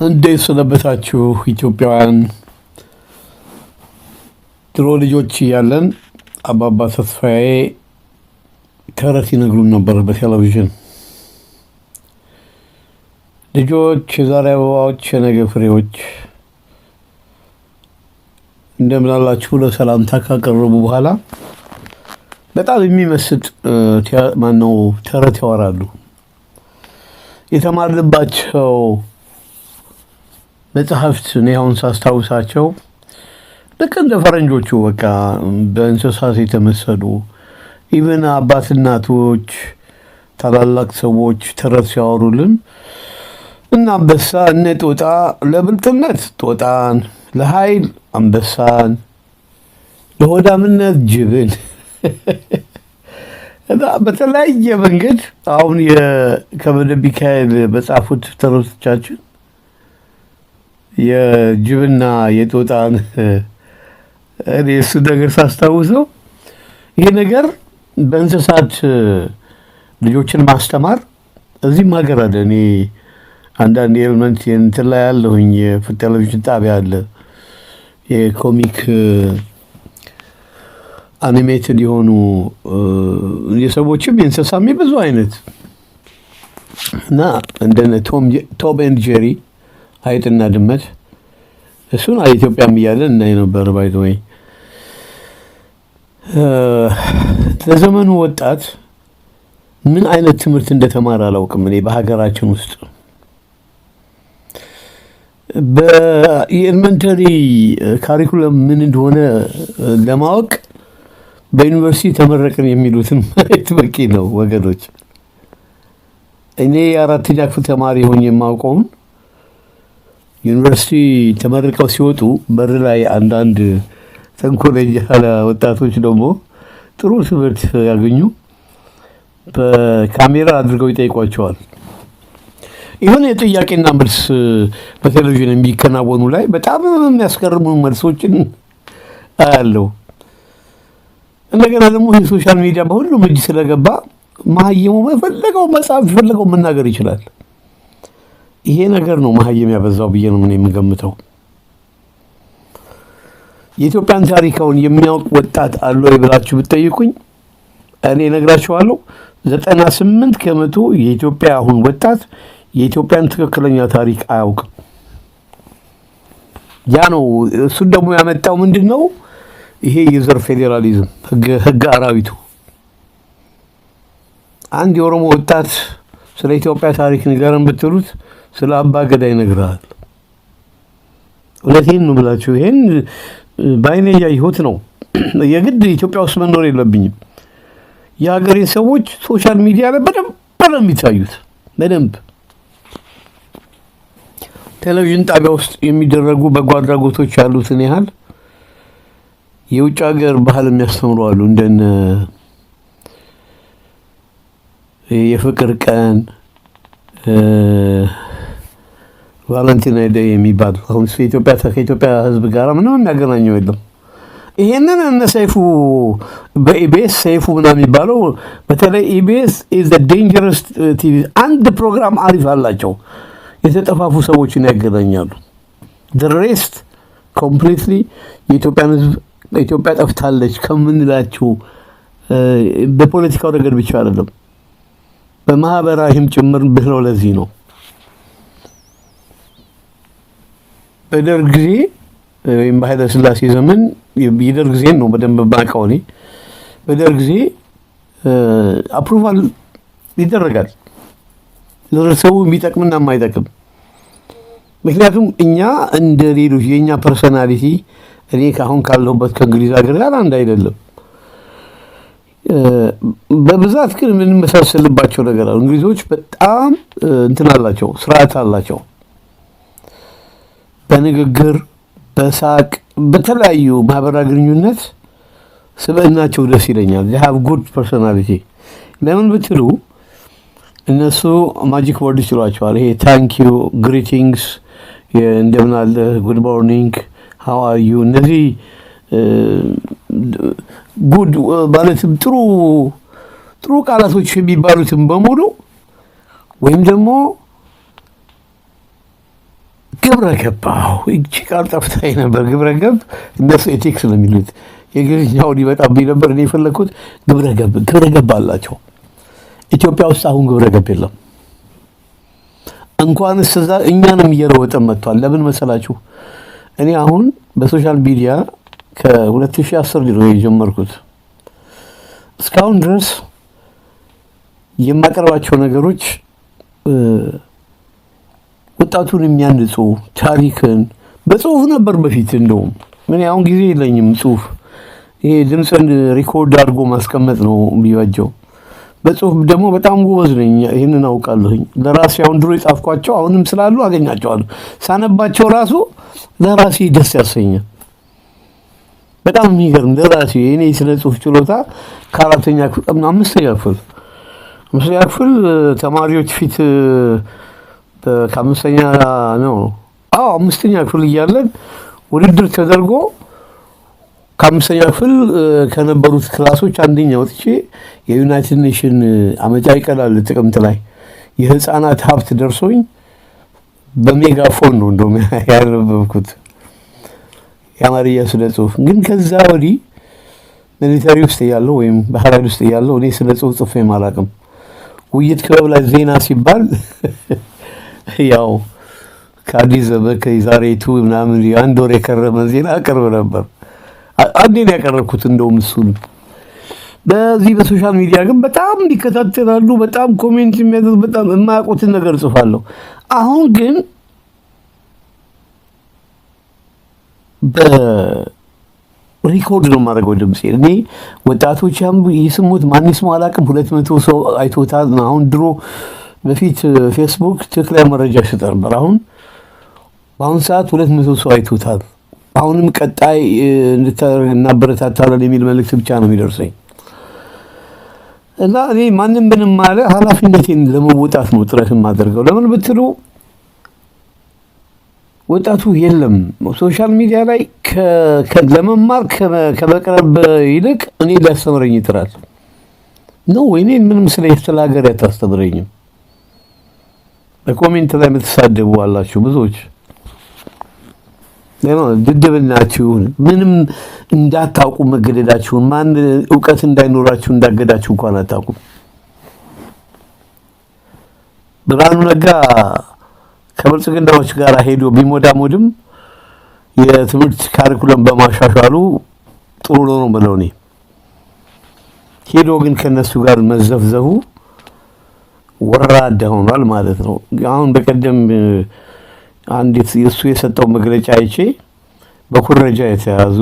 እንዴት ሰነበታችሁ ኢትዮጵያውያን? ድሮ ልጆች እያለን አባባ ተስፋዬ ተረት ይነግሩን ነበር በቴሌቪዥን። ልጆች የዛሬ አበባዎች የነገ ፍሬዎች እንደምን አላችሁ ለሰላምታ ካቀረቡ በኋላ በጣም የሚመስጥ ተረት ያወራሉ። የተማርንባቸው መጽሐፍት እኔ አሁን ሳስታውሳቸው ልክ እንደ ፈረንጆቹ በቃ በእንስሳት የተመሰሉ ኢቨን አባት እናቶች ታላላቅ ሰዎች ተረት ሲያወሩልን እና አንበሳ እነ ጦጣ ለብልጥነት ጦጣን፣ ለኃይል አንበሳን፣ ለሆዳምነት ጅብን እና በተለያየ መንገድ አሁን የከበደ ሚካኤል በጻፉት ተረቶቻችን የጅብና የጦጣን እኔ እሱ ነገር ሳስታውሰው ይሄ ነገር በእንስሳት ልጆችን ማስተማር እዚህም ሀገር አለ። እኔ አንዳንድ ኤሌመንት እንትን ላይ ያለሁኝ የቴሌቪዥን ጣቢያ አለ የኮሚክ አኒሜትድ የሆኑ የሰዎችም የእንስሳም ብዙ አይነት እና እንደነ ቶም ኤንድ ጄሪ አይጥና ድመት እሱን ኢትዮጵያም እያለን እናይ ነበር። ባይ ዘ ወይ ለዘመኑ ወጣት ምን አይነት ትምህርት እንደተማረ አላውቅም። እኔ በሀገራችን ውስጥ በኤሌመንተሪ ካሪኩለም ምን እንደሆነ ለማወቅ በዩኒቨርሲቲ ተመረቅን የሚሉትን ማየት በቂ ነው ወገኖች። እኔ የአራተኛ ክፍል ተማሪ ሆኜ የማውቀውን ዩኒቨርሲቲ ተመርቀው ሲወጡ በር ላይ አንዳንድ ተንኮለኛ ወጣቶች ደግሞ ጥሩ ትምህርት ያገኙ በካሜራ አድርገው ይጠይቋቸዋል። ይሁን የጥያቄና መልስ በቴሌቪዥን የሚከናወኑ ላይ በጣም የሚያስገርሙ መልሶችን አያለው። እንደገና ደግሞ የሶሻል ሚዲያ በሁሉም እጅ ስለገባ መሀይሙ የፈለገው መጽሐፍ የፈለገው መናገር ይችላል። ይሄ ነገር ነው መሀይም ያበዛው ብዬ ነው የምገምተው። የኢትዮጵያን ታሪካውን የሚያውቅ ወጣት አለ ወይ ብላችሁ ብትጠይቁኝ እኔ እነግራችኋለሁ 98% የኢትዮጵያ አሁን ወጣት የኢትዮጵያን ትክክለኛ ታሪክ አያውቅም። ያ ነው እሱን ደግሞ ያመጣው ምንድነው? ይሄ የዘር ፌዴራሊዝም ህግ አራዊቱ። አንድ የኦሮሞ ወጣት ስለ ኢትዮጵያ ታሪክ ንገረን ብትሉት ስለ አባ ገዳ ይነግራል። እውነቴን ነው ብላችሁ ይሄን በአይኔ ያየሁት ነው። የግድ ኢትዮጵያ ውስጥ መኖር የለብኝም። የሀገሬ ሰዎች ሶሻል ሚዲያ ላይ በደንብ ነው የሚታዩት። በደንብ ቴሌቪዥን ጣቢያ ውስጥ የሚደረጉ በጎ አድራጎቶች ያሉትን ያህል የውጭ ሀገር ባህል የሚያስተምሩ አሉ። እንደነ የፍቅር ቀን ቫለንቲና ዴይ የሚባል አሁን ከኢትዮጵያ ሕዝብ ጋር ምንም የሚያገናኘው የለም። ይሄንን እነ ሰይፉ በኢቢኤስ ሰይፉ ምናምን የሚባለው በተለይ ኢቢኤስ ኢዝ ዘ ዴንጀረስ ቲቪ አንድ ፕሮግራም አሪፍ አላቸው። የተጠፋፉ ሰዎችን ያገናኛሉ። the rest completely የኢትዮጵያን ሕዝብ ኢትዮጵያ ጠፍታለች ከምንላቸው በፖለቲካው ነገር ብቻ አይደለም በማህበራዊም ጭምር ብለው ለዚህ ነው በደርግ ጊዜ ወይም በኃይለ ሥላሴ ዘመን የደርግ ጊዜ ነው በደንብ ባቀው እኔ በደርግ ጊዜ አፕሩቫል ይደረጋል ለሰው የሚጠቅምና የማይጠቅም። ምክንያቱም እኛ እንደ ሌሎች የኛ ፐርሰናሊቲ እኔ ካሁን ካለሁበት ከእንግሊዝ ሀገር ጋር አንድ አይደለም። በብዛት ግን የምንመሳሰልባቸው ነገር አለ። እንግሊዞች በጣም እንትን አላቸው፣ ስርዓት አላቸው። በንግግር በሳቅ በተለያዩ ማህበራዊ ግንኙነት ስብዕናቸው ደስ ይለኛል። they have good personality። ለምን ብትሉ እነሱ ማጂክ ወርድ ይችላቸዋል። ይሄ ታንክ ዩ ግሪቲንግስ፣ እንደምን አለ፣ ጉድ ሞርኒንግ፣ ሃው አር ዩ፣ እነዚህ ጉድ ማለትም ጥሩ ቃላቶች የሚባሉትን በሙሉ ወይም ደግሞ ግብረ ገባው እቺ ቃል ጠፍታኝ ነበር። ግብረ ገብ እነሱ ኤቲክስ ነው የሚሉት። የግብኛው ሊመጣብኝ ነበር። እኔ የፈለኩት ግብረ ገብ አላቸው። ኢትዮጵያ ውስጥ አሁን ግብረ ገብ የለም። እንኳንስ እዛ እኛንም እየረወጠ መጥቷል። ለምን መሰላችሁ? እኔ አሁን በሶሻል ሚዲያ ከ2010 ነው የጀመርኩት። እስካሁን ድረስ የማቀርባቸው ነገሮች ወጣቱን የሚያንጹ ታሪክን በጽሁፍ ነበር በፊት። እንደውም ምን አሁን ጊዜ የለኝም ጽሁፍ። ይሄ ድምፅን ሪኮርድ አድርጎ ማስቀመጥ ነው የሚበጀው። በጽሁፍ ደግሞ በጣም ጎበዝ ነኝ። ይሄንን አውቃለሁኝ። ለራሴ አሁን ድሮ የጻፍኳቸው አሁንም ስላሉ አገኛቸዋለሁ። ሳነባቸው ራሱ ለራሴ ደስ ያሰኛል። በጣም የሚገርም ለራሴ እኔ ስለ ጽሁፍ ችሎታ ከአራተኛ ክፍል አምስተኛ ክፍል ተማሪዎች ፊት ከአምስተኛ ነው አምስተኛ ክፍል እያለን ውድድር ተደርጎ ከአምስተኛ ክፍል ከነበሩት ክላሶች አንደኛ ወጥቼ የዩናይትድ ኔሽን ዓመታዊ ቀን አለ ጥቅምት ላይ የህፃናት ሀብት ደርሶኝ በሜጋፎን ነው እንደውም ያነበብኩት የአማርኛ ስነ ጽሁፍ። ግን ከዛ ወዲህ ሚሊተሪ ውስጥ እያለሁ ወይም ባህር ኃይል ውስጥ እያለሁ እኔ ስነ ጽሁፍ ጽፌም አላውቅም። ውይይት ክበብ ላይ ዜና ሲባል ያው ከአዲስ ዘመን ከዛሬቱ ምናምን አንድ ወር የከረመ ዜና አቀርብ ነበር። አንዴ ነው ያቀረብኩት እንደውም እሱን። በዚህ በሶሻል ሚዲያ ግን በጣም ይከታተላሉ፣ በጣም ኮሜንት የሚያደርጉ፣ በጣም የማያውቁትን ነገር ጽፋለሁ። አሁን ግን በሪኮርድ ነው የማደርገው ድምጼ። እኔ ወጣቶች ይስሙት ማን ይስሙ አላውቅም። 200 ሰው አይቶታል። አሁን ድሮ በፊት ፌስቡክ ትክክለኛ መረጃ ይሰጥ ነበር። በአሁን ሰዓት 200 ሰው አይቶታል። አሁንም ቀጣይ እናበረታታለን የሚል መልእክት ብቻ ነው የሚደርሰኝ እና እኔ ማንም ምንም ማለ ኃላፊነቴን ለመወጣት ነው ጥረት የማደርገው። ለምን ብትሉ ወጣቱ የለም ሶሻል ሚዲያ ላይ ለመማር ከመቅረብ ይልቅ እኔ ሊያስተምረኝ ይጥራል ነው። እኔን ምንም ስለ ሀገር አታስተምረኝም። በኮሜንት ላይ የምትሳደቡ አላችሁ ብዙዎች። ድድብናችሁን ምንም እንዳታውቁ መገደዳችሁን ማን እውቀት እንዳይኖራችሁ እንዳገዳችሁ እንኳን አታውቁም። ብርሃኑ ነጋ ከብልጽግናዎች ጋር ሄዶ ቢሞዳሞድም የትምህርት ካሪኩለም በማሻሻሉ ጥሩ ነው ብለው እኔ ሄዶ ግን ከነሱ ጋር መዘፍዘፉ ወራዳ ሆኗል ማለት ነው። አሁን በቀደም አንዲት እሱ የሰጠው መግለጫ አይቼ በኩረጃ የተያዙ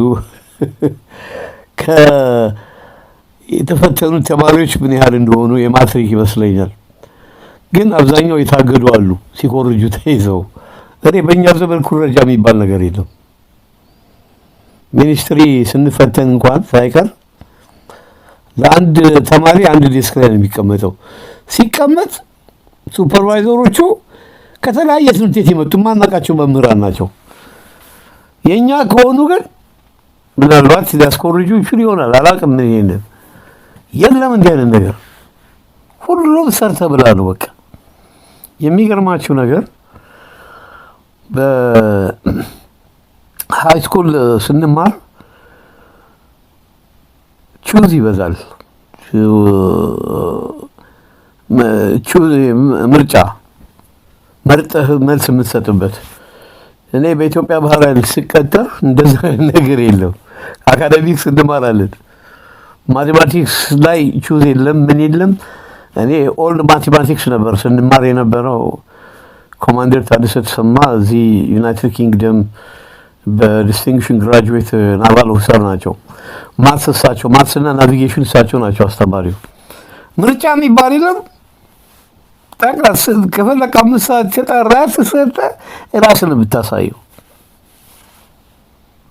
የተፈተኑ ተማሪዎች ምን ያህል እንደሆኑ የማትሪክ ይመስለኛል። ግን አብዛኛው የታገዱ አሉ ሲኮርጁ ተይዘው። እኔ በእኛ ዘመን ኩረጃ የሚባል ነገር የለም። ሚኒስትሪ ስንፈተን እንኳን ሳይቀር ለአንድ ተማሪ አንድ ዴስክ ላይ ነው የሚቀመጠው። ሲቀመጥ ሱፐርቫይዘሮቹ ከተለያየ ትምህርት ቤት የመጡ ማናቃቸው መምህራን ናቸው። የኛ ከሆኑ ግን ምናልባት ሊያስኮርጁ ይችሉ ይሆናል አላውቅም። ምን ይሄንን የለም እንዲህ አይነት ነገር ሁሉም ሰርተ ብላ ነው በቃ። የሚገርማችሁ ነገር በሃይ ስኩል ስንማር ቹዝ ይበዛል። ምርጫ መርጠህ መልስ የምትሰጥበት። እኔ በኢትዮጵያ ባህር ኃይል ስቀጠር እንደዛ ነገር የለም። አካዳሚክስ እንማራለን። ማቴማቲክስ ላይ ቹዝ የለም ምን የለም። እኔ ኦልድ ማቴማቲክስ ነበር ስንማር የነበረው። ኮማንደር ታደሰ ተሰማ እዚህ ዩናይትድ ኪንግደም በዲስቲንክሽን ግራጁዌት ናቫል ኦፊሰር ናቸው። ማትስና ናቪጌሽን እሳቸው ናቸው አስተማሪው። ምርጫ የሚባል የለም። ጠቅላላ ከፈለክ 5 ሰዓት ተጠራ ተሰጠ ራስን ብታሳየው።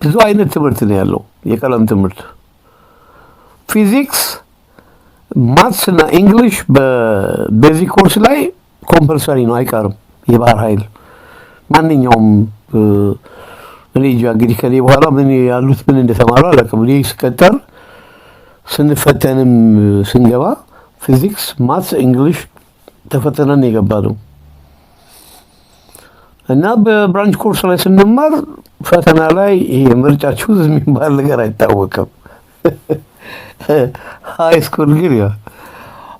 ብዙ አይነት ትምህርት ነው ያለው። የቀለም ትምህርት፣ ፊዚክስ፣ ማትስ እና እንግሊሽ በቤዚክ ኮርስ ላይ ኮምፐልሰሪ ነው አይቀርም። የባህር ኃይል ማንኛውም እኔ እንግዲህ ከኔ በኋላ ምን ያሉት ምን እንደተማሩ አላውቅም። እኔ ስቀጠር ስንፈተንም ስንገባ ፊዚክስ፣ ማትስ፣ እንግሊሽ ተፈተነን የገባነው እና በብራንች ኮርስ ላይ ስንማር ፈተና ላይ ይሄ ምርጫችሁ የሚባል ነገር አይታወቅም። ሃይ ስኩል ግን ያ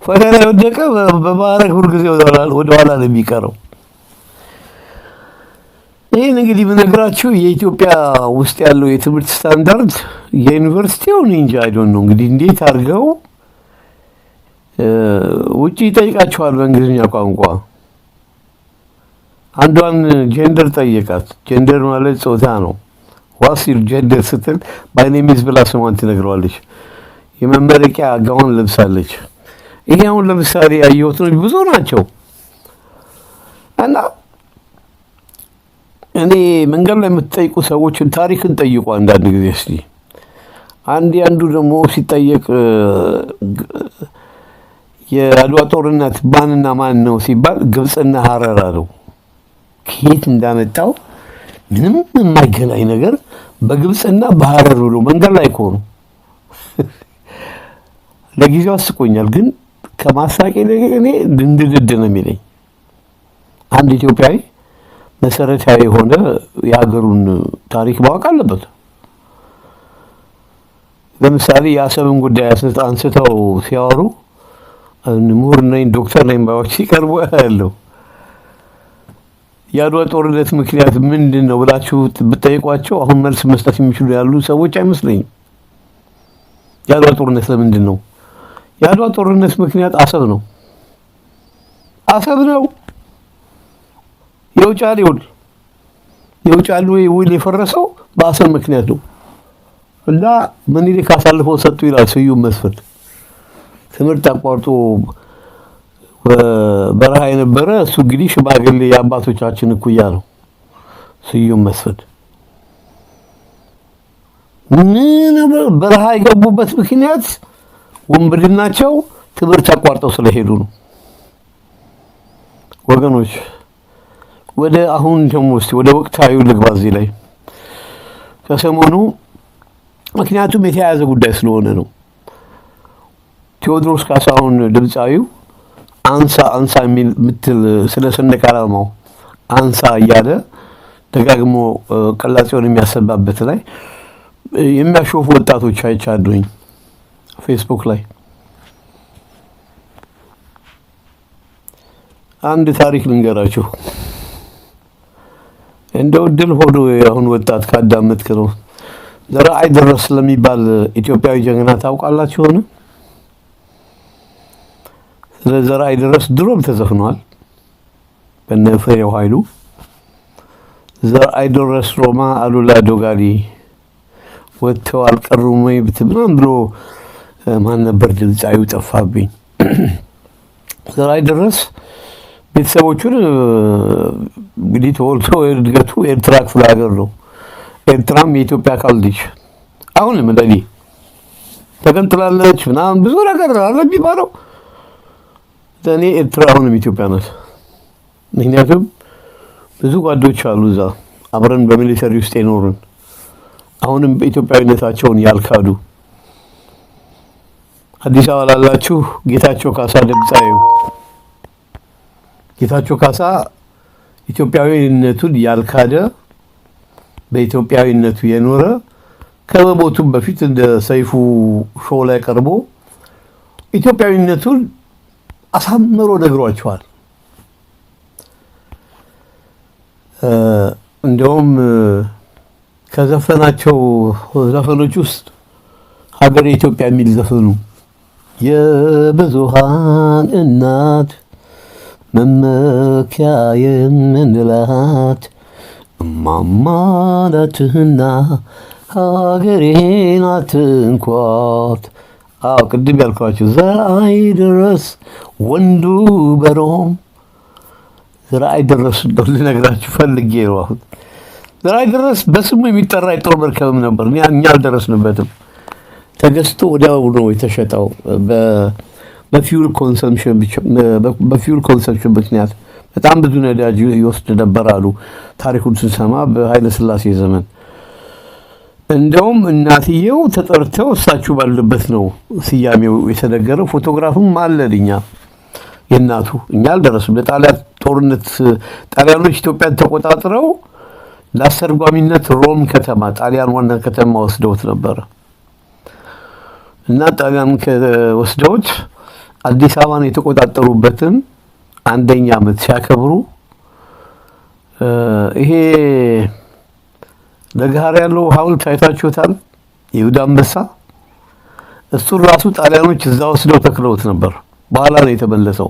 ፈተና የወደቀ በማዕረግ ሁልጊዜ ወደ ኋላ ነው የሚቀረው። ይህን እንግዲህ ብነግራችሁ የኢትዮጵያ ውስጥ ያለው የትምህርት ስታንዳርድ የዩኒቨርሲቲውን እንጂ አይዶን ነው እንግዲህ እንዴት አድርገው ውጪ ይጠይቃቸዋል በእንግሊዝኛ ቋንቋ። አንዷን ጀንደር ጠየቃት። ጀንደር ማለት ጾታ ነው። ዋሲር ጀንደር ስትል ባይ ኔም ኢዝ ብላ ስሟን ትነግረዋለች። የመመረቂያ ጋውን ለብሳለች። ይሄ አሁን ለምሳሌ ያየሁት ነው፣ ብዙ ናቸው። እና እኔ መንገድ ላይ የምትጠይቁ ሰዎችን ታሪክን ጠይቁ አንዳንድ ጊዜ እስቲ። አንዱ ደግሞ ሲጠየቅ የአድዋ ጦርነት ማንና ማን ነው ሲባል ግብፅና ሀረር አለው። ከየት እንዳመጣው ምንም የማይገናኝ ነገር በግብፅና በሀረር ብሎ መንገድ ላይ እኮ ነው። ለጊዜው አስቆኛል፣ ግን ከማሳቂ እኔ ድንድድ ነው የሚለኝ። አንድ ኢትዮጵያዊ መሰረታዊ የሆነ የሀገሩን ታሪክ ማወቅ አለበት። ለምሳሌ የአሰብን ጉዳይ አንስተው ሲያወሩ ምሁር ነኝ ዶክተር ነኝ ባዮች ሲቀርቡ ያለው የአድዋ ጦርነት ምክንያት ምንድን ነው ብላችሁ ብትጠይቋቸው አሁን መልስ መስጠት የሚችሉ ያሉ ሰዎች አይመስለኝም። የአድዋ ጦርነት ለምንድን ነው? የአድዋ ጦርነት ምክንያት አሰብ ነው። አሰብ ነው። የውጫሌ ውል የፈረሰው በአሰብ ምክንያት ነው። እና ምኒልክ አሳልፈው ሰጡ ይላል ስዩም መስፍን። ትምህርት አቋርጦ በረሃ የነበረ እሱ እንግዲህ ሽማግሌ የአባቶቻችን እኩያ ነው ስዩም መስፍን። ምን በረሃ የገቡበት ምክንያት ውንብድናቸው ትምህርት አቋርጠው ስለሄዱ ነው። ወገኖች ወደ አሁን ደግሞ እስቲ ወደ ወቅታዊ ልግባ እዚህ ላይ ከሰሞኑ፣ ምክንያቱም የተያያዘ ጉዳይ ስለሆነ ነው። ቴዎድሮስ ካሳሁን ድምፃዊው አንሳ የሚል ምትል ስለ ሰንደቅ ዓላማው አንሳ እያለ ደጋግሞ ቅላጼውን የሚያሰባበት ላይ የሚያሾፉ ወጣቶች አይቻሉኝ ፌስቡክ ላይ። አንድ ታሪክ ልንገራችሁ። እንደው ድል ሆኖ አሁን ወጣት ካዳመጥክ ነው። ዘርአይ ደረስ ስለሚባል ኢትዮጵያዊ ጀግና ታውቃላችሁ ሆነ? ስለ ዘርአይ ደረስ ድሮም ተዘፍኗል በነ ፍሬው ኃይሉ። ዘርአይ ደረስ ሮማ አሉላ ዶጋሊ ወጥተው አልቀሩም ወይ ብትምናም ብሎ ማን ነበር ድምፃዊው ጠፋብኝ። ዘርአይ ደረስ ቤተሰቦቹን እንግዲህ ተወልዶ እድገቱ ኤርትራ ክፍለ ሀገር ነው። ኤርትራም የኢትዮጵያ አካል ነች። አሁንም እንደኔ ተገንጥላለች ምናምን ብዙ ነገር አለ የሚባለው። ለእኔ ኤርትራ አሁንም ኢትዮጵያ ናት። ምክንያቱም ብዙ ጓዶች አሉ እዛ አብረን በሚሊተሪ ውስጥ የኖርን አሁንም በኢትዮጵያዊነታቸውን ያልካዱ። አዲስ አበባ ላላችሁ ጌታቸው ካሳ ድምፃዊው ጌታቸው ካሳ ኢትዮጵያዊነቱን ያልካደ በኢትዮጵያዊነቱ የኖረ ከመሞቱም በፊት እንደ ሰይፉ ሾው ላይ ቀርቦ ኢትዮጵያዊነቱን አሳምሮ ነግሯቸዋል። እንደውም ከዘፈናቸው ዘፈኖች ውስጥ ሀገር ኢትዮጵያ የሚል ዘፈኑ የብዙሃን እናት መመኪያ የምንላት እማማ ናትና ሀገሬን አትንኳት። አዎ ቅድም ያልኳችሁ ዘርአይ ደረስ ወንዱ በሮም ዘርአይ ደረስ እንደው ልነግራችሁ ፈልጌ ነው። አሁን ዘርአይ ደረስ በስሙ የሚጠራ የጦር መርከብም ነበር። እኛ አልደረስንበትም። ተገዝቶ ወዲያው ነው የተሸጠው በፊውል ኮንሰምፕሽን ምክንያት በጣም ብዙ ነዳጅ ይወስድ ነበር አሉ ታሪኩን ስንሰማ በኃይለ ሥላሴ ዘመን። እንደውም እናትየው ተጠርተው እሳቸው ባሉበት ነው ስያሜው የተነገረው። ፎቶግራፍም አለን እኛ የእናቱ። እኛ አልደረስም። ለጣሊያን ጦርነት ጣሊያኖች ኢትዮጵያን ተቆጣጥረው ለአስተርጓሚነት ሮም ከተማ ጣሊያን ዋና ከተማ ወስደውት ነበር እና ጣሊያን ወስደውት አዲስ አበባን የተቆጣጠሩበትን አንደኛ ዓመት ሲያከብሩ ይሄ ለጋር ያለው ሐውልት አይታችሁታል? ይሁዳ አንበሳ እሱ ራሱ ጣሊያኖች እዛ ወስደው ተክለውት ነበር። በኋላ ነው የተመለሰው።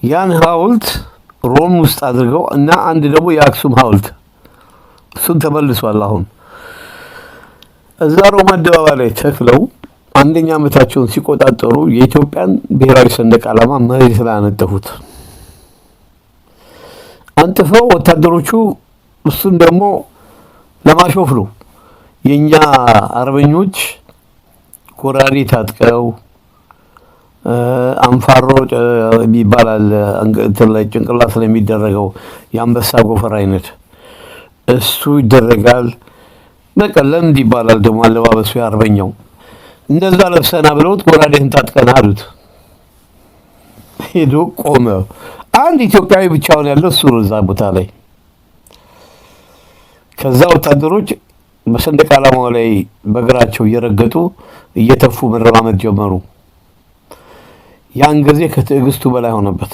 ያን ሐውልት ሮም ውስጥ አድርገው እና አንድ ደግሞ የአክሱም ሐውልት እሱን ተመልሷል። አሁን እዛ ሮም አደባባይ ላይ ተክለው አንደኛ ዓመታቸውን ሲቆጣጠሩ የኢትዮጵያን ብሔራዊ ሰንደቅ ዓላማ መሬት ላይ አነጠፉት። አንጥፈው ወታደሮቹ እሱን ደግሞ ለማሾፍ ነው። የኛ አርበኞች ጎራዴ ታጥቀው አንፋሮ የሚባላል እንትን ላይ ጭንቅላት ስለሚደረገው የአንበሳ ጎፈር አይነት እሱ ይደረጋል። በቃ ለምድ ይባላል ደግሞ አለባበሱ ያርበኛው እንደዛ ለብሰና ብለውት ጎራዴን ታጥቀና አሉት። ሄዶ ቆመ። አንድ ኢትዮጵያዊ ብቻውን ያለው እሱ ነው እዛ ቦታ ላይ። ከዛ ወታደሮች በሰንደቅ ዓላማው ላይ በእግራቸው እየረገጡ እየተፉ መረማመድ ጀመሩ። ያን ጊዜ ከትዕግስቱ በላይ ሆነበት።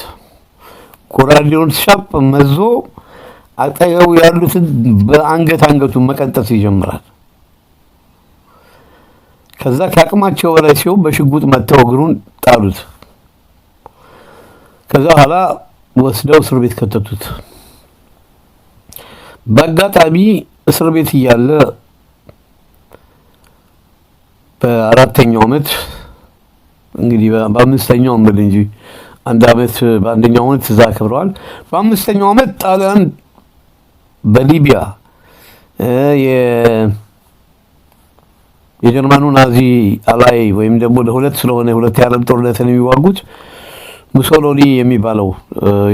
ጎራዴውን ሻፕ መዞ አጠገቡ ያሉትን አንገቱን መቀንጠስ ይጀምራል። ከዛ ከአቅማቸው በላይ ሲሆን በሽጉጥ መተው እግሩን ጣሉት። ከዛ በኋላ ወስደው እስር ቤት ከተቱት። በአጋጣሚ እስር ቤት እያለ በአራተኛው ዓመት እንግዲህ በአምስተኛው ዓመት እንጂ አንድ ዓመት በአንደኛው ዓመት እዛ አክብረዋል። በአምስተኛው ዓመት ጣሊያን በሊቢያ የጀርመኑ ናዚ አላይ ወይም ደግሞ ለሁለት ስለሆነ ሁለት የዓለም ጦርነትን የሚዋጉት ሙሶሎኒ የሚባለው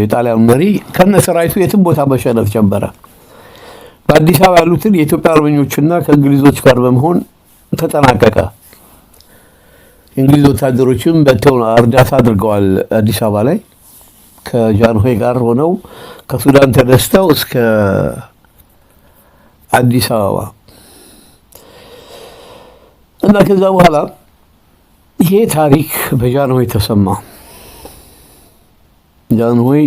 የጣሊያን መሪ ከነሰራዊቱ የትም ቦታ መሸነፍ ጀመረ። በአዲስ አበባ ያሉትን የኢትዮጵያ አርበኞችና ከእንግሊዞች ጋር በመሆን ተጠናቀቀ። እንግሊዝ ወታደሮችም በተው እርዳታ አድርገዋል። አዲስ አበባ ላይ ከጃንሆይ ጋር ሆነው ከሱዳን ተነስተው እስከ አዲስ አበባ እና ከዛ በኋላ ይሄ ታሪክ በጃንሆይ ተሰማ። ጃንሆይ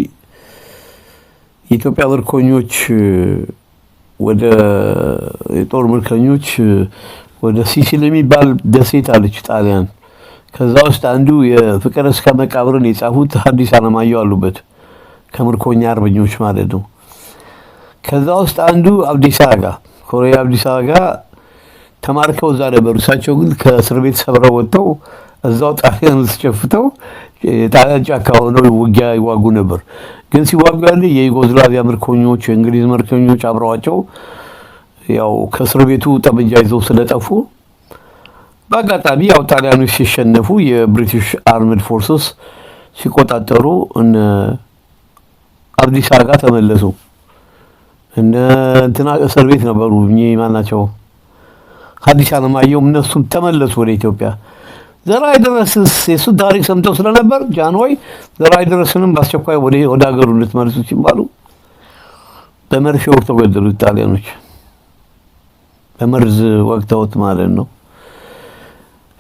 የኢትዮጵያ ምርኮኞች ወደ የጦር ምርኮኞች ወደ ሲሲሊ የሚባል ደሴት አለች ጣሊያን። ከዛ ውስጥ አንዱ የፍቅር እስከ መቃብርን የጻፉት ሐዲስ ዓለማየሁ አሉበት ከምርኮኛ አርበኞች ማለት ነው። ከዛ ውስጥ አንዱ አብዲሳ አጋ ኮሎኔል አብዲሳ አጋ ተማርከው እዛ ነበሩ። እሳቸው ግን ከእስር ቤት ሰብረው ወጥተው እዛው ጣሊያን ውስጥ ጨፍተው ጣሊያን ጫካ ሆነው ውጊያ ይዋጉ ነበር። ግን ሲዋጉ ያለ የዩጎዝላቪያ ምርኮኞች የእንግሊዝ ምርኮኞች አብረዋቸው ያው ከእስር ቤቱ ጠመንጃ ይዘው ስለጠፉ በአጋጣሚ ያው ጣሊያኖች ሲሸነፉ የብሪቲሽ አርምድ ፎርስስ ሲቆጣጠሩ እነ አብዲሳ አጋ ተመለሱ። እነ እንትና እስር ቤት ነበሩ። ማናቸው ሐዲስ ዓለማየሁ እነሱም ተመለሱ ወደ ኢትዮጵያ። ዘርአይ ደረስስ የሱን ታሪክ ሰምተው ስለነበር ጃንሆይ ዘርአይ ደረስንም በአስቸኳይ ወደ ሀገሩ እንድትመልሱት ሲባሉ በመርፌ ወቅተው ገደሉት ጣሊያኖች። በመርዝ ወቅተውት ማለት ነው።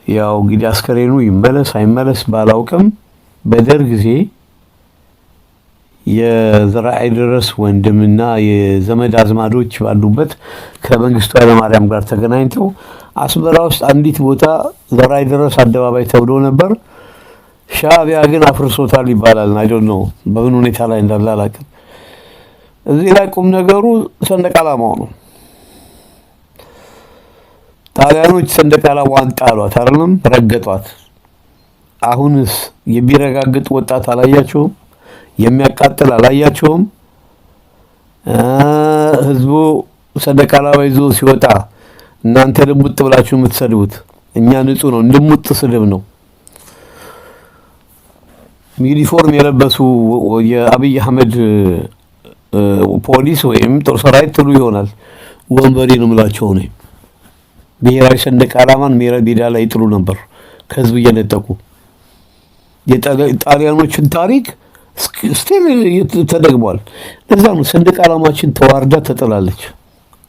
ያው እንግዲህ አስከሬኑ ይመለስ አይመለስ ባላውቅም በደርግ ጊዜ የዘርአይ ደረስ ወንድምና የዘመድ አዝማዶች ባሉበት ከመንግስቱ ኃይለማርያም ጋር ተገናኝተው አስመራ ውስጥ አንዲት ቦታ ዘርአይ ደረስ አደባባይ ተብሎ ነበር። ሻዕቢያ ግን አፍርሶታል ይባላል። አይ ዶንት ኖ በምን ሁኔታ ላይ እንዳለ አላውቅም። እዚህ ላይ ቁም ነገሩ ሰንደቅ ዓላማው ነው። ጣሊያኖች ሰንደቅ ዓላማዋን ጣሏት አይደለም፣ ረገጧት። አሁንስ የሚረጋግጥ ወጣት አላያቸውም? የሚያቃጥል አላያቸውም? ህዝቡ ሰንደቅ ዓላማ ይዞ ሲወጣ እናንተ ልሙጥ ብላችሁ የምትሰድቡት እኛ ንጹህ ነው፣ ልሙጥ ስድብ ነው። ዩኒፎርም የለበሱ የአብይ አህመድ ፖሊስ ወይም ጦር ሰራዊት ትሉ ይሆናል። ወንበሬ ነው የምላቸው ነው። ብሔራዊ ሰንደቅ ዓላማን ሜዳ ላይ ይጥሉ ነበር ከህዝብ እየነጠቁ። የጣሊያኖችን ታሪክ ስቲል ተደግሟል። ለዛ ነው ሰንደቅ ዓላማችን ተዋርዳ ተጥላለች።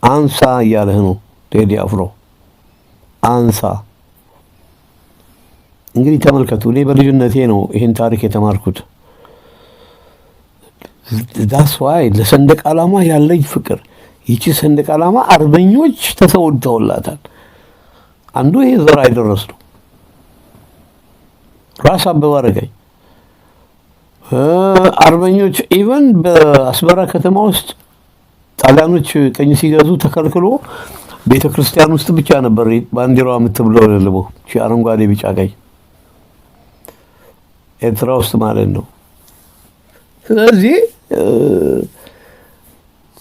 አንሳ እያለህ ነው ቴዲ አፍሮ አንሳ። እንግዲህ ተመልከቱ፣ እኔ በልጅነቴ ነው ይህን ታሪክ የተማርኩት። ዳስ ዋይ ለሰንደቅ ዓላማ ያለኝ ፍቅር፣ ይቺ ሰንደቅ ዓላማ አርበኞች ተሰውተውላታል። አንዱ ይሄ ዘር አይደረስ ነው ራስ አበበ አረጋይ አርበኞች ኢቨን በአስመራ ከተማ ውስጥ ጣሊያኖች ቀኝ ሲገዙ ተከልክሎ ቤተክርስቲያን ውስጥ ብቻ ነበር ባንዲራዋ የምትብለበለበው እቺ አረንጓዴ ቢጫ ቀይ ኤርትራ ውስጥ ማለት ነው። ስለዚህ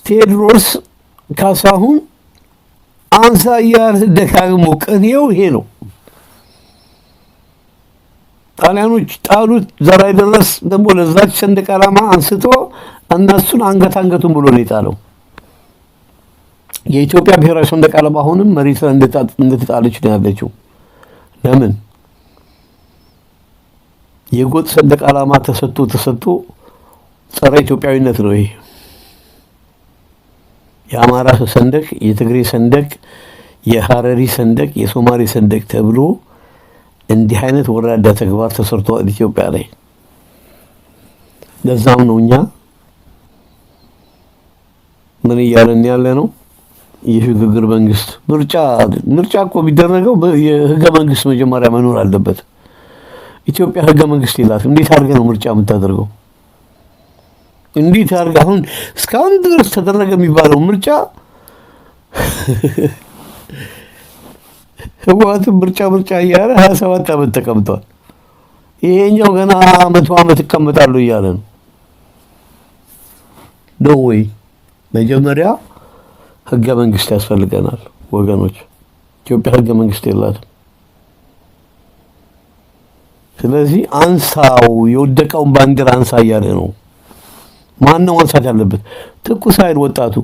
ቴዎድሮስ ካሳሁን አንሳ እያለ ደጋግሞ ቅኔው ይሄ ነው። ጣሊያኖች ጣሉት፣ ዘር አይደረስ ደግሞ ለዛች ሰንደቅ ዓላማ አንስቶ እነሱን አንገቱን ብሎ ነው የጣለው። የኢትዮጵያ ብሔራዊ ሰንደቅ ዓላማ አሁንም መሬት ላይ እንደተጣለች ነው ያለችው። ለምን የጎጥ ሰንደቅ ዓላማ ተሰጥቶ ጸረ ኢትዮጵያዊነት ነው ይሄ። የአማራ ሰንደቅ፣ የትግሬ ሰንደቅ፣ የሐረሪ ሰንደቅ፣ የሶማሌ ሰንደቅ ተብሎ እንዲህ አይነት ወራዳ ተግባር ተሰርቷል ኢትዮጵያ ላይ። ለዛም ነው እኛ ምን እያለን ያለ ነው? የሽግግር መንግስት ምርጫ እኮ ቢደረገው የህገ መንግስት መጀመሪያ መኖር አለበት። ኢትዮጵያ ህገ መንግስት የላትም። እንዴት አድርገህ ነው ምርጫ የምታደርገው? እንዴት አድርገህ አሁን እስካሁን ድረስ ተደረገ የሚባለው ምርጫ ህወሓትም ምርጫ እያለ 27 ዓመት ተቀምጧል። ይሄኛው ገና ዓመት ይቀመጣሉ እያለ ነው። ነው ወይ? መጀመሪያ ህገ መንግስት ያስፈልገናል ወገኖች። ኢትዮጵያ ህገ መንግስት የላትም። ስለዚህ አንሳው፣ የወደቀውን ባንዲራ አንሳ እያለ ነው። ማን ነው ማንሳት ያለበት? ትኩስ ኃይል ወጣቱ።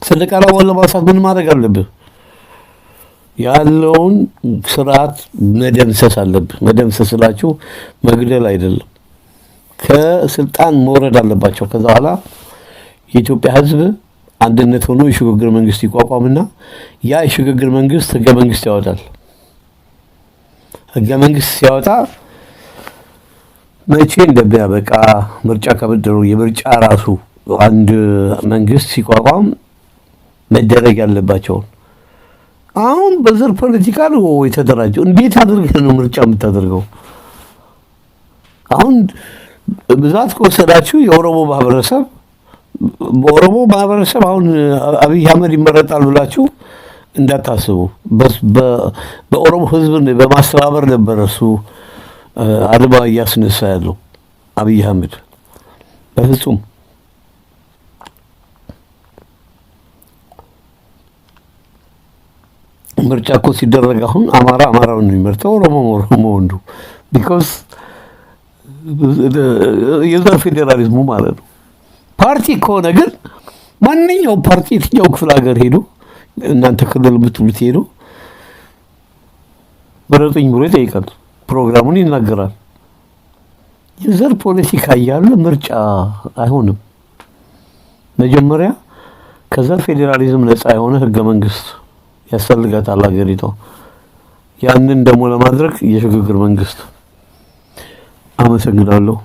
ሰንደቅ ዓላማውን ለማንሳት ምን ማድረግ አለብህ? ያለውን ስርዓት መደምሰስ አለብህ። መደምሰስ ስላችሁ መግደል አይደለም፣ ከስልጣን መውረድ አለባቸው። ከዛ በኋላ የኢትዮጵያ ህዝብ አንድነት ሆኖ የሽግግር መንግስት ይቋቋምና ያ የሽግግር መንግስት ህገ መንግስት ያወጣል። ህገ መንግስት ሲያወጣ መቼ እንደሚያበቃ ምርጫ ከመደሩ የምርጫ ራሱ አንድ መንግስት ሲቋቋም መደረግ ያለባቸውን አሁን በዘር ፖለቲካ ነው የተደራጀው። እንዴት አድርገህ ነው ምርጫ የምታደርገው? አሁን ብዛት ከወሰዳችሁ የኦሮሞ ማህበረሰብ አሁን አብይ አህመድ ይመረጣል ብላችሁ እንዳታስቡ። በኦሮሞ ህዝብን በማስተባበር ነበር እሱ አድማ እያስነሳ ያለው አብይ አህመድ። በፍጹም ምርጫ እኮ ሲደረግ አሁን አማራውን ነው የሚመርጠው፣ ኦሮሞ ወንዱ። ቢኮዝ የዘር ፌዴራሊዝሙ ማለት ነው። ፓርቲ ከሆነ ግን ማንኛው ፓርቲ የትኛው ክፍለ ሀገር ሄዶ እናንተ ክልል ብትሉት ሄዶ ምረጡኝ ብሎ ይጠይቃል፣ ፕሮግራሙን ይናገራል። የዘር ፖለቲካ እያለ ምርጫ አይሆንም። መጀመሪያ ከዘር ፌዴራሊዝም ነፃ የሆነ ህገ መንግስት ያስፈልጋታል ሀገሪቷ። ያንን ደግሞ ለማድረግ የሽግግር መንግስት። አመሰግናለሁ።